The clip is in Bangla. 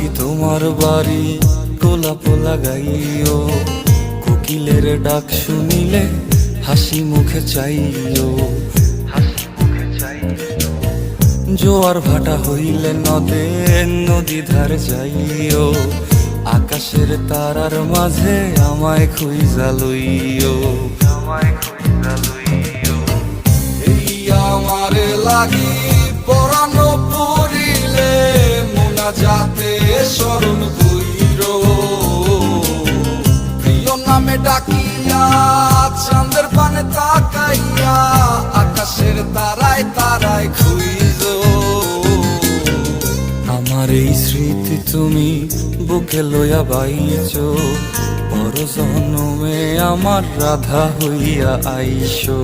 কি তোমার বাড়ি গোলাপ লাগাইও, কোকিলের ডাক শুনিলে হাসি মুখে চাইও। জোয়ার ভাটা হইলে নদে নদী ধারে যাইও, আকাশের তারার মাঝে আমায় খুঁজা লইও। এই আমারে লাগি পরানো পড়িলে মোনাজাতে স্মরণ কইরো, প্রিয় নামে ডাকিয়া চাঁদের পানে তাকাইয়া আকাশের তারায় তারায় খুঁজো। আমার এই স্মৃতি তুমি বুকে লইয়া বাইছো, পর জন্মে আমার রাধা হইয়া আইসো।